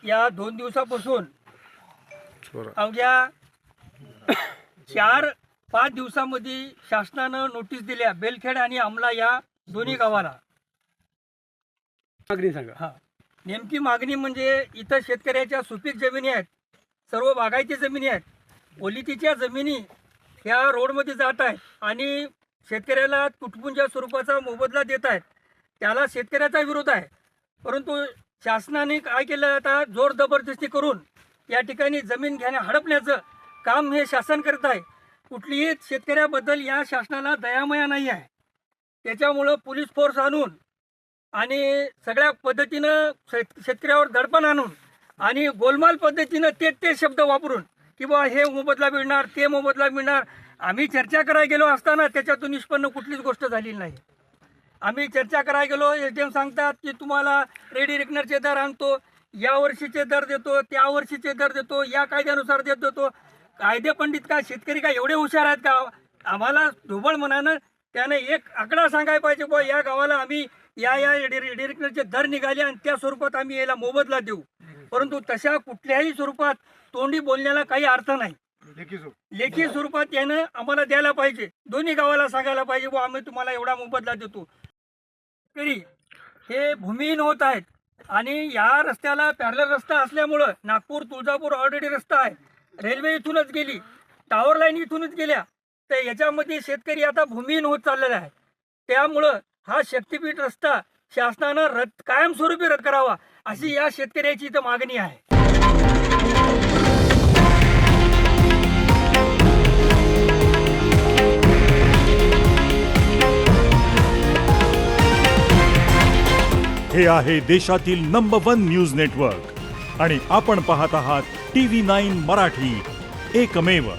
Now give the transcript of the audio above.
या 2 दिवसापासून अवघ्या 4-5 दिवसामध्ये शासनानं नोटीस दिल्या बेलखेड आणि आमला या दोन्ही गावाला. मागणी सांगा. हा, नेमकी मागणी म्हणजे इथं शेतकऱ्याच्या सुपीक जमिनी आहेत, सर्व बागायती जमिनी आहेत, ओलितीच्या जमिनी ह्या रोडमध्ये जात आहेत आणि शेतकऱ्याला तुटपुंज्या स्वरूपाचा मोबदला देत आहेत. त्याला शेतकऱ्याचा विरोध आहे. परंतु शासनाने काय केलं, आता जोर जबरदस्ती करून या ठिकाणी जमीन हडपण्याचं काम हे शासन करत आहे. कुठलीही शेतकऱ्याबद्दल या शासनाला दयामया नाही आहे. त्याच्यामुळं पोलीस फोर्स आणून आणि सगळ्या पद्धतीनं शेतकऱ्यावर दडपण आणून आणि गोलमाल पद्धतीनं ते शब्द वापरून की बा हे मोबदला मिळणार, ते मोबदला मिळणार. आम्ही चर्चा करायला गेलो असताना त्याच्यातून निष्पन्न कुठलीच गोष्ट झालेली नाही. आम्ही चर्चा करायला गेलो, SDM सांगतात की तुम्हाला रेडी रेकनरचे दर आणतो, या वर्षीचे दर देतो, त्या वर्षीचे दर देतो, या कायद्यानुसार देतो. कायदे पंडित का शेतकरी का एवढे हुशार आहेत का? आम्हाला ढोबळ मनानं त्याने एक आकडा सांगायला पाहिजे, बुवा या गावाला आम्ही या रेडी रेकनरचे दर निघाले आणि त्या स्वरूपात आम्ही याला मोबदला देऊ. परंतु तशा कुठल्याही स्वरूपात तोंडी बोलण्याला काही अर्थ नाही. लेखी स्वरूपात यानं आम्हाला द्यायला पाहिजे, दोन्ही गावाला सांगायला पाहिजे, बुवा आम्ही तुम्हाला एवढा मोबदला देतो. तरी हे भूमिहीन होत आहेत आणि या रस्त्याला पॅरलर रस्ता असल्यामुळं नागपूर तुळजापूर ऑलरेडी रस्ता आहे, रेल्वे इथूनच गेली, टावर लाईन इथूनच गेल्या, तर याच्यामध्ये शेतकरी आता भूमिहीन होत चाललेला आहे. त्यामुळं हा शक्तीपीठ रस्ता शासनानं कायमस्वरूपी रद्द करावा अशी या शेतकऱ्याची इथं मागणी आहे. हे आहे देशातील नंबर 1 न्यूज नेटवर्क आणि आपण पाहत आहात TV9 मराठी, एकमेव.